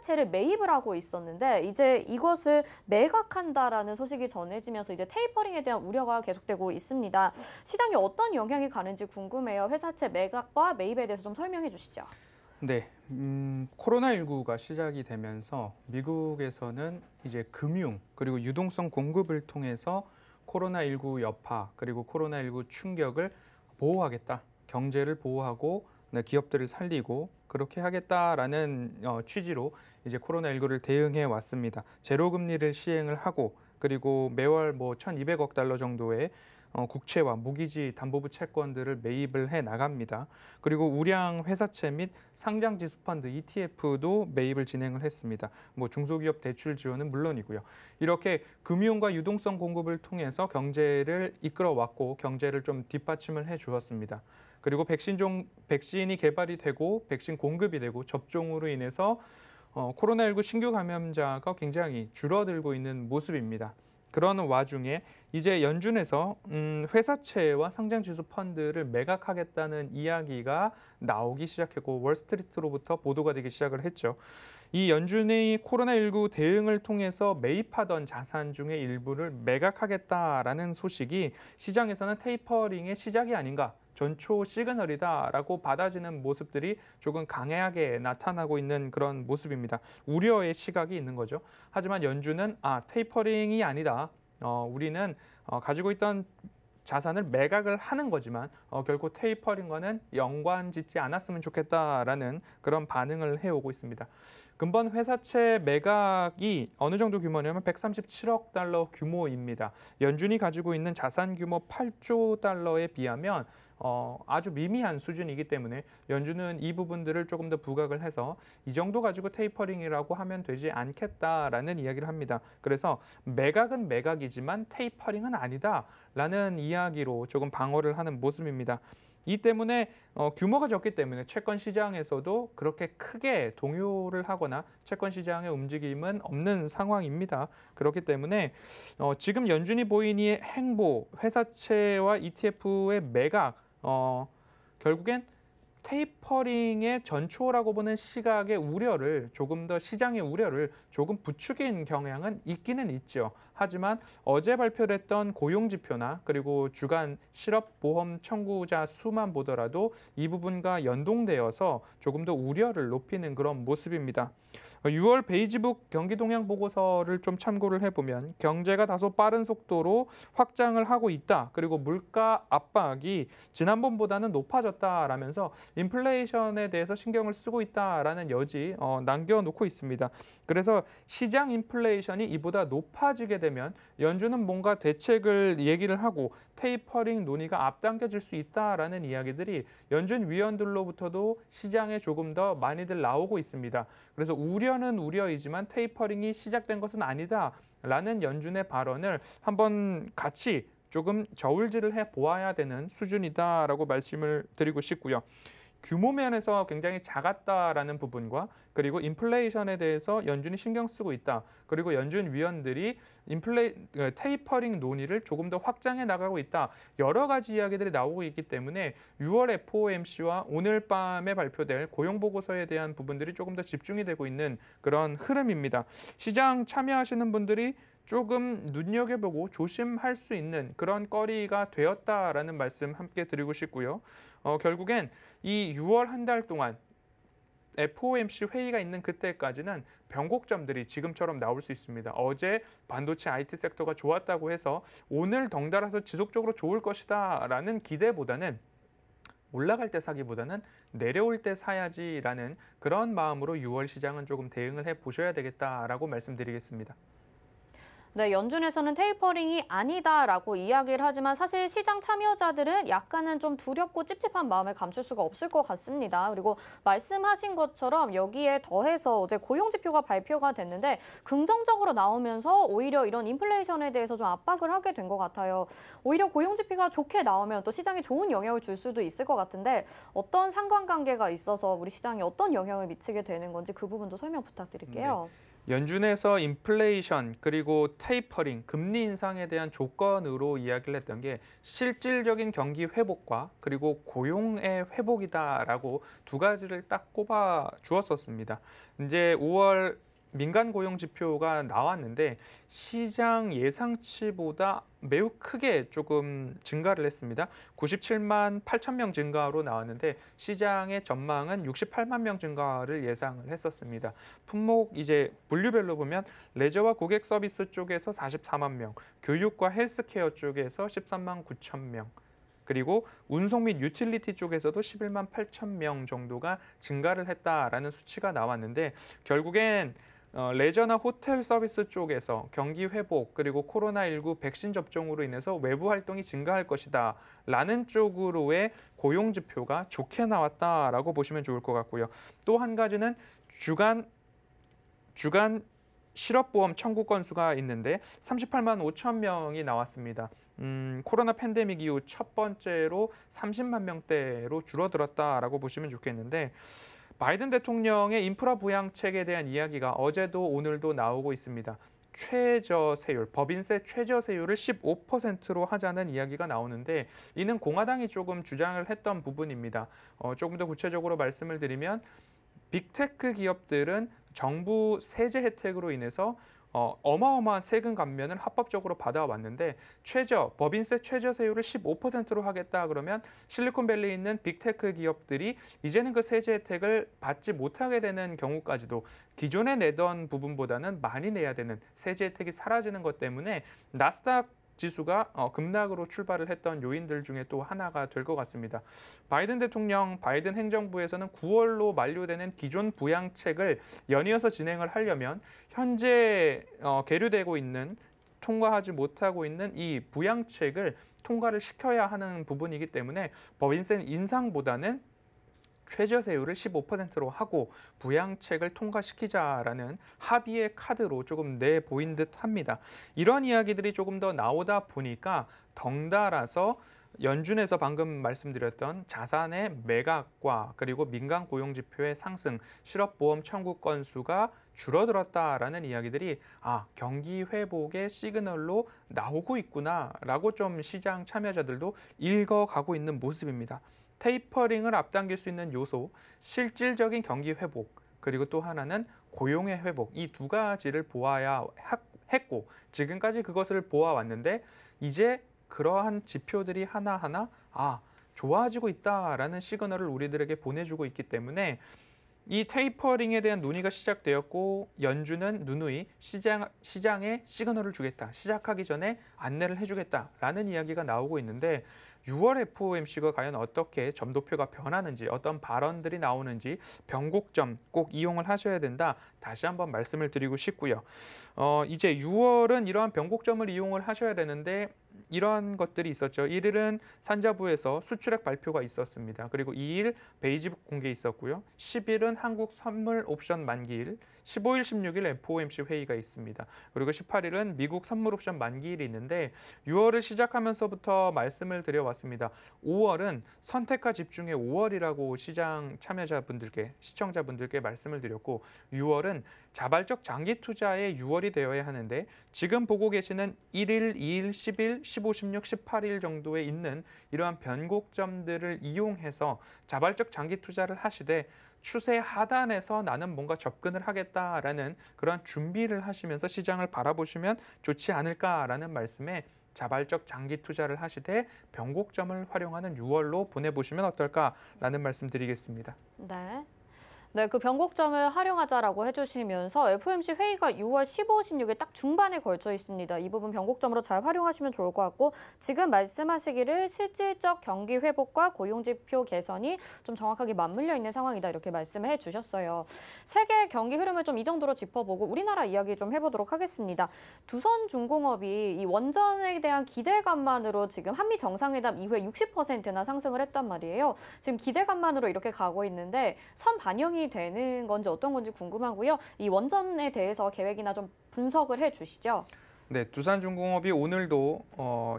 회사채를 매입을 하고 있었는데 이제 이것을 매각한다라는 소식이 전해지면서 이제 테이퍼링에 대한 우려가 계속되고 있습니다. 시장에 어떤 영향이 가는지 궁금해요. 회사채 매각과 매입에 대해서 좀 설명해 주시죠. 네, 코로나19가 시작이 되면서 미국에서는 이제 금융 그리고 유동성 공급을 통해서 코로나19 여파 그리고 코로나19 충격을 보호하겠다. 경제를 보호하고 기업들을 살리고 그렇게 하겠다라는 취지로 이제 코로나19를 대응해 왔습니다. 제로 금리를 시행을 하고 그리고 매월 1,200억 달러 정도의 국채와 무기지 담보부 채권들을 매입을 해 나갑니다. 그리고 우량 회사채 및 상장 지수 펀드 ETF도 매입을 진행을 했습니다. 중소기업 대출 지원은 물론이고요. 이렇게 금융과 유동성 공급을 통해서 경제를 이끌어 왔고 경제를 좀 뒷받침을 해 주었습니다. 그리고 백신이 개발이 되고 백신 공급이 되고 접종으로 인해서 코로나19 신규 감염자가 굉장히 줄어들고 있는 모습입니다. 그런 와중에 이제 연준에서 회사채와 상장지수 펀드를 매각하겠다는 이야기가 나오기 시작했고 월스트리트로부터 보도가 되기 시작을 했죠. 이 연준이 코로나19 대응을 통해서 매입하던 자산 중에 일부를 매각하겠다라는 소식이 시장에서는 테이퍼링의 시작이 아닌가, 전초 시그널이다라고 받아지는 모습들이 조금 강하게 나타나고 있는 그런 모습입니다. 우려의 시각이 있는 거죠. 하지만 연준은 테이퍼링이 아니다. 우리는 가지고 있던 자산을 매각을 하는 거지만 결코 테이퍼링과는 연관짓지 않았으면 좋겠다라는 그런 반응을 해오고 있습니다. 금번 회사채 매각이 어느 정도 규모냐면 137억 달러 규모입니다. 연준이 가지고 있는 자산 규모 8조 달러에 비하면 아주 미미한 수준이기 때문에 연준은 이 부분들을 조금 더 부각을 해서 이 정도 가지고 테이퍼링이라고 하면 되지 않겠다라는 이야기를 합니다. 그래서 매각은 매각이지만 테이퍼링은 아니다라는 이야기로 조금 방어를 하는 모습입니다. 이 때문에 규모가 적기 때문에 채권 시장에서도 그렇게 크게 동요를 하거나 채권 시장의 움직임은 없는 상황입니다. 그렇기 때문에 지금 연준이 보인 이 행보, 회사채와 ETF의 매각, 결국엔 테이퍼링의 전초라고 보는 시각의 우려를 조금 더 시장의 우려를 조금 부추긴 경향은 있기는 있죠. 하지만 어제 발표됐던 고용지표나 그리고 주간 실업보험 청구자 수만 보더라도 이 부분과 연동되어서 조금 더 우려를 높이는 그런 모습입니다. 6월 베이지북 경기동향 보고서를 좀 참고를 해보면 경제가 다소 빠른 속도로 확장을 하고 있다. 그리고 물가 압박이 지난번보다는 높아졌다라면서 인플레이션에 대해서 신경을 쓰고 있다라는 여지 남겨놓고 있습니다. 그래서 시장 인플레이션이 이보다 높아지게 되면 연준은 뭔가 대책을 얘기를 하고 테이퍼링 논의가 앞당겨질 수 있다라는 이야기들이 연준 위원들로부터도 시장에 조금 더 많이들 나오고 있습니다. 그래서 우려는 우려이지만 테이퍼링이 시작된 것은 아니다라는 연준의 발언을 한번 같이 조금 저울질을 해보아야 되는 수준이다라고 말씀을 드리고 싶고요. 규모 면에서 굉장히 작았다라는 부분과 그리고 인플레이션에 대해서 연준이 신경 쓰고 있다. 그리고 연준 위원들이 테이퍼링 논의를 조금 더 확장해 나가고 있다. 여러 가지 이야기들이 나오고 있기 때문에 6월 FOMC와 오늘 밤에 발표될 고용보고서에 대한 부분들이 조금 더 집중이 되고 있는 그런 흐름입니다. 시장 참여하시는 분들이 조금 눈여겨보고 조심할 수 있는 그런 거리가 되었다라는 말씀 함께 드리고 싶고요. 결국엔 이 6월 한 달 동안 FOMC 회의가 있는 그때까지는 변곡점들이 지금처럼 나올 수 있습니다. 어제 반도체 IT 섹터가 좋았다고 해서 오늘 덩달아서 지속적으로 좋을 것이다 라는 기대보다는 올라갈 때 사기보다는 내려올 때 사야지라는 그런 마음으로 6월 시장은 조금 대응을 해보셔야 되겠다라고 말씀드리겠습니다. 네, 연준에서는 테이퍼링이 아니다라고 이야기를 하지만 사실 시장 참여자들은 약간은 좀 두렵고 찝찝한 마음을 감출 수가 없을 것 같습니다. 그리고 말씀하신 것처럼 여기에 더해서 어제 고용지표가 발표가 됐는데 긍정적으로 나오면서 오히려 이런 인플레이션에 대해서 좀 압박을 하게 된 것 같아요. 오히려 고용지표가 좋게 나오면 또 시장에 좋은 영향을 줄 수도 있을 것 같은데 어떤 상관관계가 있어서 우리 시장에 어떤 영향을 미치게 되는 건지 그 부분도 설명 부탁드릴게요. 네. 연준에서 인플레이션 그리고 테이퍼링, 금리 인상에 대한 조건으로 이야기를 했던 게 실질적인 경기 회복과 그리고 고용의 회복이다라고 두 가지를 딱 꼽아 주었었습니다. 이제 5월 민간 고용 지표가 나왔는데 시장 예상치보다 매우 크게 조금 증가를 했습니다. 97만 8천 명 증가로 나왔는데 시장의 전망은 68만 명 증가를 예상을 했었습니다. 품목 이제 분류별로 보면 레저와 고객 서비스 쪽에서 44만 명, 교육과 헬스케어 쪽에서 13만 9천 명, 그리고 운송 및 유틸리티 쪽에서도 11만 8천 명 정도가 증가를 했다라는 수치가 나왔는데 결국엔 레저나 호텔 서비스 쪽에서 경기 회복 그리고 코로나19 백신 접종으로 인해서 외부 활동이 증가할 것이다 라는 쪽으로의 고용 지표가 좋게 나왔다라고 보시면 좋을 것 같고요. 또 한 가지는 주간 실업보험 청구 건수가 있는데 38만 5천 명이 나왔습니다. 코로나 팬데믹 이후 첫 번째로 30만 명대로 줄어들었다라고 보시면 좋겠는데 바이든 대통령의 인프라 부양책에 대한 이야기가 어제도 오늘도 나오고 있습니다. 최저세율, 법인세 최저세율을 15%로 하자는 이야기가 나오는데 이는 공화당이 조금 주장을 했던 부분입니다. 조금 더 구체적으로 말씀을 드리면 빅테크 기업들은 정부 세제 혜택으로 인해서 어마어마한 세금 감면을 합법적으로 받아왔는데 법인세 최저세율을 15%로 하겠다 그러면 실리콘밸리에 있는 빅테크 기업들이 이제는 그 세제 혜택을 받지 못하게 되는 경우까지도 기존에 내던 부분보다는 많이 내야 되는 세제 혜택이 사라지는 것 때문에 나스닥 지수가 급락으로 출발을 했던 요인들 중에 또 하나가 될 것 같습니다. 바이든 대통령, 바이든 행정부에서는 9월로 만료되는 기존 부양책을 연이어서 진행을 하려면 현재 계류되고 있는 통과하지 못하고 있는 이 부양책을 통과를 시켜야 하는 부분이기 때문에 법인세 인상보다는 최저세율을 15%로 하고 부양책을 통과시키자라는 합의의 카드로 조금 내보인 듯합니다. 이런 이야기들이 조금 더 나오다 보니까 덩달아서 연준에서 방금 말씀드렸던 자산의 매각과 그리고 민간 고용지표의 상승, 실업보험 청구 건수가 줄어들었다라는 이야기들이 경기 회복의 시그널로 나오고 있구나라고 좀 시장 참여자들도 읽어가고 있는 모습입니다. 테이퍼링을 앞당길 수 있는 요소, 실질적인 경기 회복, 그리고 또 하나는 고용의 회복, 이 두 가지를 보아야 했고 지금까지 그것을 보아왔는데 이제 그러한 지표들이 하나하나 좋아지고 있다라는 시그널을 우리들에게 보내주고 있기 때문에 이 테이퍼링에 대한 논의가 시작되었고 연준은 누누이 시장에 시그널을 주겠다, 시작하기 전에 안내를 해주겠다라는 이야기가 나오고 있는데 6월 FOMC가 과연 어떻게 점도표가 변하는지 어떤 발언들이 나오는지 변곡점 꼭 이용을 하셔야 된다. 다시 한번 말씀을 드리고 싶고요. 이제 6월은 이러한 변곡점을 이용을 하셔야 되는데 이런 것들이 있었죠. 1일은 산자부에서 수출액 발표가 있었습니다. 그리고 2일 베이지북 공개 있었고요. 10일은 한국 선물 옵션 만기일, 15일, 16일 FOMC 회의가 있습니다. 그리고 18일은 미국 선물 옵션 만기일이 있는데 6월을 시작하면서부터 말씀을 드려왔습니다. 5월은 선택과 집중의 5월이라고 시장 참여자분들께, 시청자분들께 말씀을 드렸고 6월은 자발적 장기 투자의 6월이 되어야 하는데 지금 보고 계시는 1일, 2일, 10일, 15, 16, 18일 정도에 있는 이러한 변곡점들을 이용해서 자발적 장기 투자를 하시되 추세 하단에서 나는 뭔가 접근을 하겠다라는 그런 준비를 하시면서 시장을 바라보시면 좋지 않을까라는 말씀에 자발적 장기 투자를 하시되 변곡점을 활용하는 6월로 보내보시면 어떨까라는 말씀 드리겠습니다. 네, 그 변곡점을 활용하자라고 해주시면서 FOMC 회의가 6월 15, 16일 딱 중반에 걸쳐 있습니다. 이 부분 변곡점으로 잘 활용하시면 좋을 것 같고 지금 말씀하시기를 실질적 경기 회복과 고용지표 개선이 좀 정확하게 맞물려 있는 상황이다 이렇게 말씀을 해주셨어요. 세계 경기 흐름을 좀 이 정도로 짚어보고 우리나라 이야기 좀 해보도록 하겠습니다. 두선중공업이 이 원전에 대한 기대감만으로 지금 한미 정상회담 이후에 60%나 상승을 했단 말이에요. 지금 기대감만으로 이렇게 가고 있는데 선 반영이 되는 건지 어떤 건지 궁금하고요. 이 원전에 대해서 계획이나 좀 분석을 해주시죠. 네, 두산중공업이 오늘도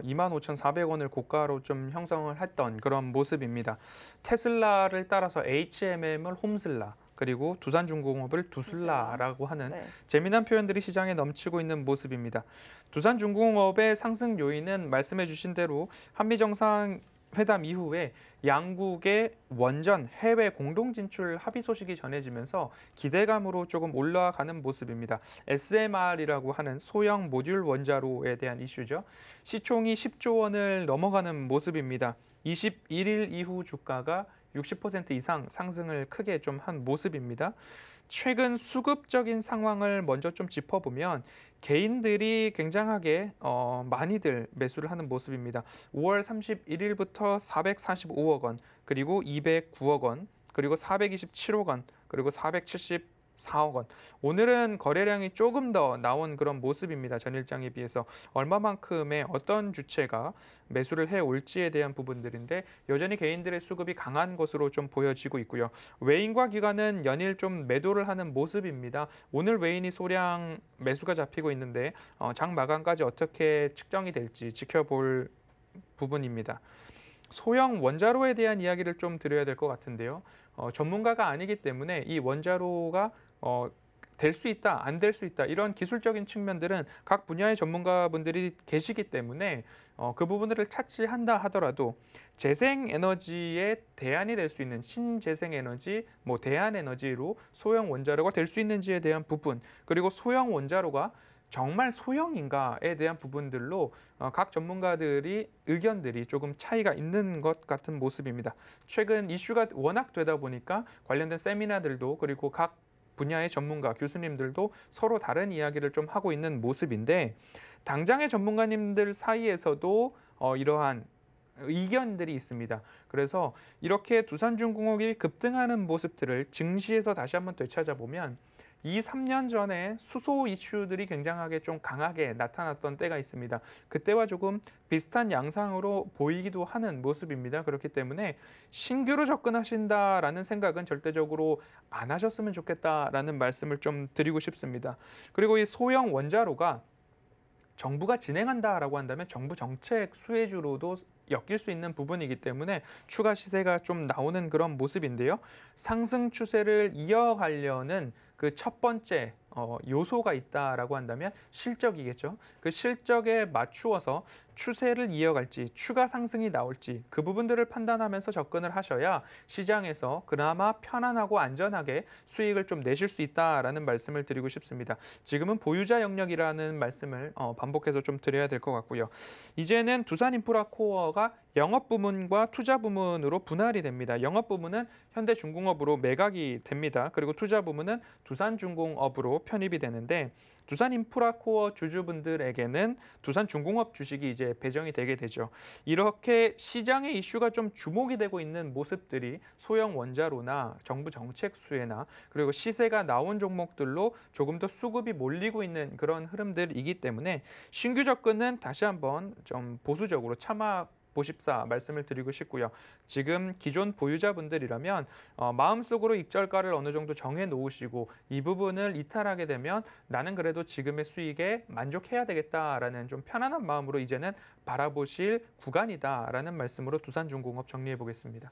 25,400원을 고가로 좀 형성을 했던 그런 모습입니다. 테슬라를 따라서 HMM을 홈슬라, 그리고 두산중공업을 두슬라라고 하는 네. 재미난 표현들이 시장에 넘치고 있는 모습입니다. 두산중공업의 상승 요인은 말씀해 주신 대로 한미 정상회담 이후에 양국의 원전 해외 공동 진출 합의 소식이 전해지면서 기대감으로 조금 올라가는 모습입니다. SMR이라고 하는 소형 모듈 원자로에 대한 이슈죠. 시총이 10조 원을 넘어가는 모습입니다. 21일 이후 주가가 60% 이상 상승을 크게 좀 한 모습입니다. 최근 수급적인 상황을 먼저 좀 짚어보면 개인들이 굉장하게 많이들 매수를 하는 모습입니다. 5월 31일부터 445억 원, 그리고 209억 원, 그리고 427억 원, 그리고 474억 원. 오늘은 거래량이 조금 더 나온 그런 모습입니다. 전일장에 비해서 얼마만큼의 어떤 주체가 매수를 해올지에 대한 부분들인데 여전히 개인들의 수급이 강한 것으로 좀 보여지고 있고요. 외인과 기관은 연일 좀 매도를 하는 모습입니다. 오늘 외인이 소량 매수가 잡히고 있는데 장 마감까지 어떻게 측정이 될지 지켜볼 부분입니다. 소형 원자로에 대한 이야기를 좀 드려야 될 것 같은데요. 전문가가 아니기 때문에 이 원자로가 될 수 있다, 안 될 수 있다 이런 기술적인 측면들은 각 분야의 전문가분들이 계시기 때문에 그 부분들을 차치한다 하더라도 재생에너지의 대안이 될 수 있는 신재생에너지, 대안에너지로 소형 원자로가 될 수 있는지에 대한 부분, 그리고 소형 원자로가 정말 소형인가에 대한 부분들로 각 전문가들이 의견들이 조금 차이가 있는 것 같은 모습입니다. 최근 이슈가 워낙 되다 보니까 관련된 세미나들도 그리고 각 분야의 전문가, 교수님들도 서로 다른 이야기를 좀 하고 있는 모습인데 당장의 전문가님들 사이에서도 이러한 의견들이 있습니다. 그래서 이렇게 두산중공업이 급등하는 모습들을 증시에서 다시 한번 되찾아보면 2, 3년 전에 수소 이슈들이 굉장하게 좀 강하게 나타났던 때가 있습니다. 그때와 조금 비슷한 양상으로 보이기도 하는 모습입니다. 그렇기 때문에 신규로 접근하신다라는 생각은 절대적으로 안 하셨으면 좋겠다라는 말씀을 좀 드리고 싶습니다. 그리고 이 소형 원자로가 정부가 진행한다라고 한다면 정부 정책 수혜주로도 엮일 수 있는 부분이기 때문에 추가 시세가 좀 나오는 그런 모습인데요. 상승 추세를 이어가려는 그 첫 번째 요소가 있다라고 한다면 실적이겠죠. 그 실적에 맞추어서 추세를 이어갈지 추가 상승이 나올지 그 부분들을 판단하면서 접근을 하셔야 시장에서 그나마 편안하고 안전하게 수익을 좀 내실 수 있다라는 말씀을 드리고 싶습니다. 지금은 보유자 영역이라는 말씀을 반복해서 좀 드려야 될 것 같고요. 이제는 두산인프라코어가 영업 부문과 투자 부문으로 분할이 됩니다. 영업 부문은 현대중공업으로 매각이 됩니다. 그리고 투자 부문은 두산중공업으로 편입이 되는데 두산인프라코어 주주분들에게는 두산중공업 주식이 이제 배정이 되게 되죠. 이렇게 시장의 이슈가 좀 주목이 되고 있는 모습들이 소형 원자로나 정부 정책 수혜나 그리고 시세가 나온 종목들로 조금 더 수급이 몰리고 있는 그런 흐름들이기 때문에 신규 접근은 다시 한번 좀 보수적으로 참아 보십사 말씀을 드리고 싶고요. 지금 기존 보유자분들이라면 마음속으로 익절가를 어느 정도 정해 놓으시고 이 부분을 이탈하게 되면 나는 그래도 지금의 수익에 만족해야 되겠다라는 좀 편안한 마음으로 이제는 바라보실 구간이다라는 말씀으로 두산중공업 정리해 보겠습니다.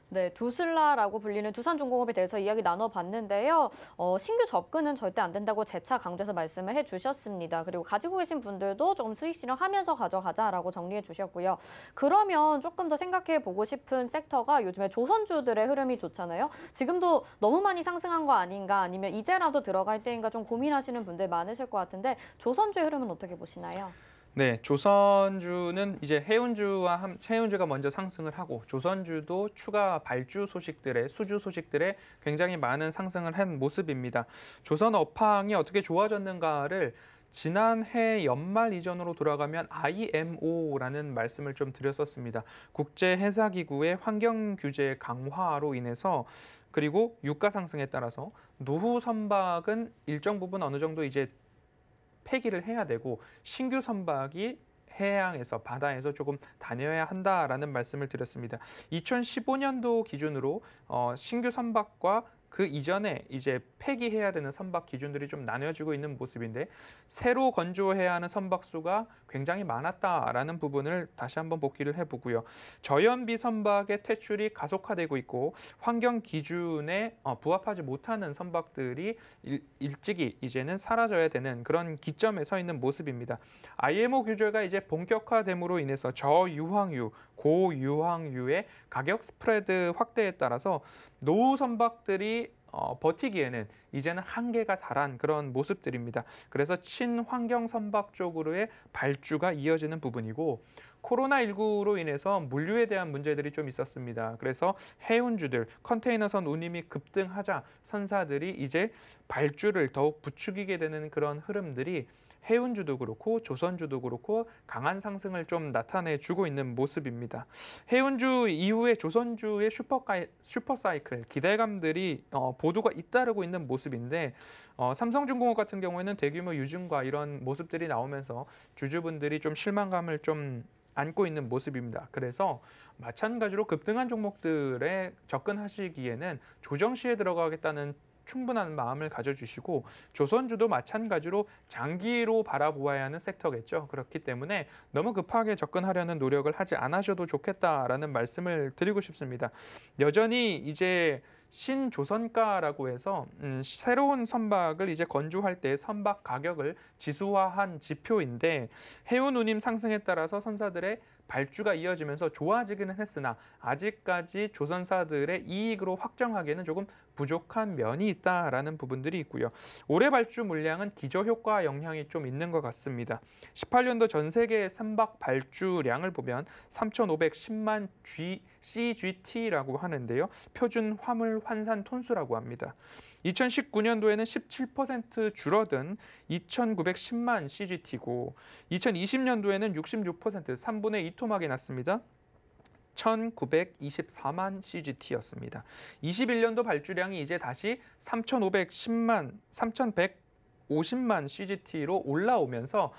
네, 두슬라라고 불리는 두산중공업에 대해서 이야기 나눠봤는데요. 신규 접근은 절대 안 된다고 재차 강조해서 말씀을 해주셨습니다. 그리고 가지고 계신 분들도 조금 수익 실현하면서 가져가자라고 정리해 주셨고요. 그러면 조금 더 생각해 보고 싶은 섹터가 요즘에 조선주들의 흐름이 좋잖아요. 지금도 너무 많이 상승한 거 아닌가 아니면 이제라도 들어갈 때인가 좀 고민하시는 분들 많으실 것 같은데 조선주의 흐름은 어떻게 보시나요? 네, 조선주는 이제 해운주가 먼저 상승을 하고 조선주도 추가 발주 소식들에 수주 소식들에 굉장히 많은 상승을 한 모습입니다. 조선 업황이 어떻게 좋아졌는가를 지난해 연말 이전으로 돌아가면 IMO라는 말씀을 좀 드렸었습니다. 국제해사기구의 환경 규제 강화로 인해서 그리고 유가 상승에 따라서 노후 선박은 일정 부분 어느 정도 이제 폐기를 해야 되고 신규 선박이 해양에서 바다에서 조금 다녀야 한다라는 말씀을 드렸습니다. 2015년도 기준으로 신규 선박과 그 이전에 이제 폐기해야 되는 선박 기준들이 좀 나뉘어지고 있는 모습인데 새로 건조해야 하는 선박수가 굉장히 많았다라는 부분을 다시 한번 복기를 해보고요. 저연비 선박의 퇴출이 가속화되고 있고 환경 기준에 부합하지 못하는 선박들이 일찍이 이제는 사라져야 되는 그런 기점에 서 있는 모습입니다. IMO 규제가 이제 본격화됨으로 인해서 저유황유, 고유황유의 가격 스프레드 확대에 따라서 노후 선박들이 버티기에는 이제는 한계가 달한 그런 모습들입니다. 그래서 친환경 선박 쪽으로의 발주가 이어지는 부분이고 코로나19로 인해서 물류에 대한 문제들이 좀 있었습니다. 그래서 해운주들, 컨테이너선 운임이 급등하자 선사들이 이제 발주를 더욱 부추기게 되는 그런 흐름들이 해운주도 그렇고 조선주도 그렇고 강한 상승을 좀 나타내주고 있는 모습입니다. 해운주 이후에 조선주의 슈퍼사이클 기대감들이 보도가 잇따르고 있는 모습인데 삼성중공업 같은 경우에는 대규모 유증과 이런 모습들이 나오면서 주주분들이 좀 실망감을 좀 안고 있는 모습입니다. 그래서 마찬가지로 급등한 종목들에 접근하시기에는 조정 시에 들어가겠다는 충분한 마음을 가져주시고 조선주도 마찬가지로 장기로 바라보아야 하는 섹터겠죠. 그렇기 때문에 너무 급하게 접근하려는 노력을 하지 않으셔도 좋겠다라는 말씀을 드리고 싶습니다. 여전히 이제 신조선가라고 해서 새로운 선박을 이제 건조할 때 선박 가격을 지수화한 지표인데 해운 운임 상승에 따라서 선사들의 발주가 이어지면서 좋아지기는 했으나 아직까지 조선사들의 이익으로 확정하기에는 조금 부족한 면이 있다라는 부분들이 있고요. 올해 발주 물량은 기저효과 영향이 좀 있는 것 같습니다. 18년도 전 세계 선박 발주량을 보면 3,510만 CGT라고 하는데요. 표준 화물 환산 톤수라고 합니다. 2019년도에는 17% 줄어든 2,910만 CGT고 2020년도에는 66% 3분의 2 토막이 났습니다. 1,924만 CGT였습니다. 21년도 발주량이 이제 다시 3,150만 CGT로 올라오면서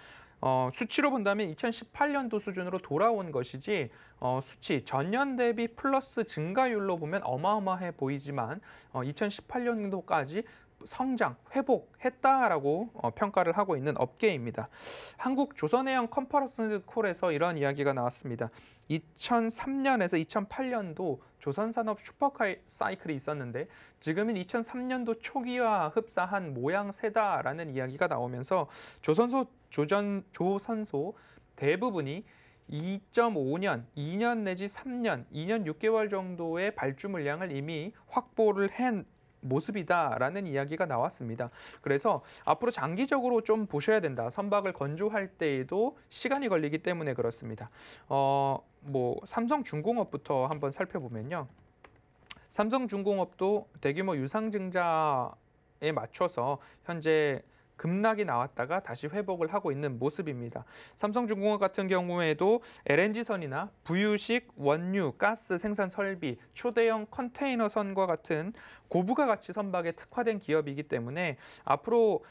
수치로 본다면 2018년도 수준으로 돌아온 것이지 수치 전년 대비 플러스 증가율로 보면 어마어마해 보이지만 2018년도까지 성장, 회복했다라고 평가를 하고 있는 업계입니다. 한국조선해양 컨퍼런스 콜에서 이런 이야기가 나왔습니다. 2003년에서 2008년도 조선산업 슈퍼사이클이 있었는데 지금은 2003년도 초기와 흡사한 모양새다라는 이야기가 나오면서 조선소 대부분이 2.5년, 2년 내지 3년, 2년 6개월 정도의 발주 물량을 이미 확보를 한 모습이다라는 이야기가 나왔습니다. 그래서 앞으로 장기적으로 좀 보셔야 된다. 선박을 건조할 때에도 시간이 걸리기 때문에 그렇습니다. 삼성중공업부터 한번 살펴보면요. 삼성중공업도 대규모 유상증자에 맞춰서 현재 급락이 나왔다가 다시 회복을 하고 있는 모습입니다. 삼성중공업 같은 경우에도 LNG선이나 부유식, 원유, 가스 생산 설비, 초대형 컨테이너선과 같은 고부가 가치 선박에 특화된 기업이기 때문에 앞으로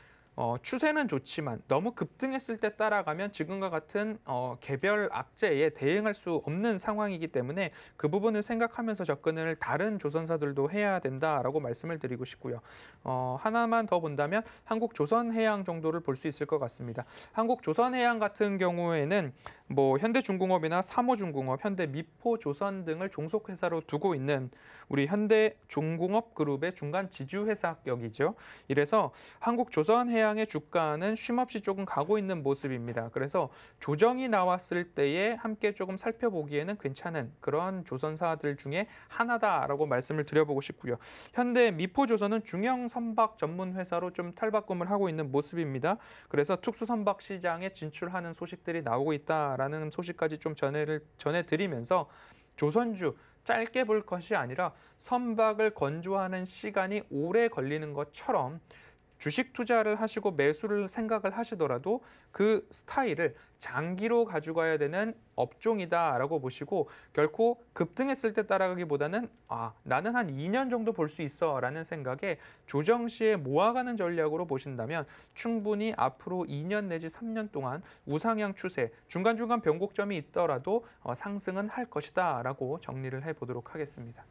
추세는 좋지만 너무 급등했을 때 따라가면 지금과 같은 개별 악재에 대응할 수 없는 상황이기 때문에 그 부분을 생각하면서 접근을 다른 조선사들도 해야 된다라고 말씀을 드리고 싶고요. 하나만 더 본다면 한국조선해양 정도를 볼 수 있을 것 같습니다. 한국조선해양 같은 경우에는 현대중공업이나 삼호중공업, 현대미포조선 등을 종속회사로 두고 있는 우리 현대중공업 그룹의 중간 지주회사격이죠. 이래서 한국조선해양의 주가는 쉼없이 조금 가고 있는 모습입니다. 그래서 조정이 나왔을 때에 함께 조금 살펴보기에는 괜찮은 그런 조선사들 중에 하나다라고 말씀을 드려보고 싶고요. 현대미포조선은 중형 선박 전문 회사로 좀 탈바꿈을 하고 있는 모습입니다. 그래서 특수선박 시장에 진출하는 소식들이 나오고 있다라는 소식까지 좀 전해드리면서 조선주 짧게 볼 것이 아니라 선박을 건조하는 시간이 오래 걸리는 것처럼 주식 투자를 하시고 매수를 생각을 하시더라도 그 스타일을 장기로 가져가야 되는 업종이다라고 보시고 결코 급등했을 때 따라가기보다는 나는 한 2년 정도 볼 수 있어 라는 생각에 조정 시에 모아가는 전략으로 보신다면 충분히 앞으로 2년 내지 3년 동안 우상향 추세, 중간중간 변곡점이 있더라도 상승은 할 것이다 라고 정리를 해보도록 하겠습니다.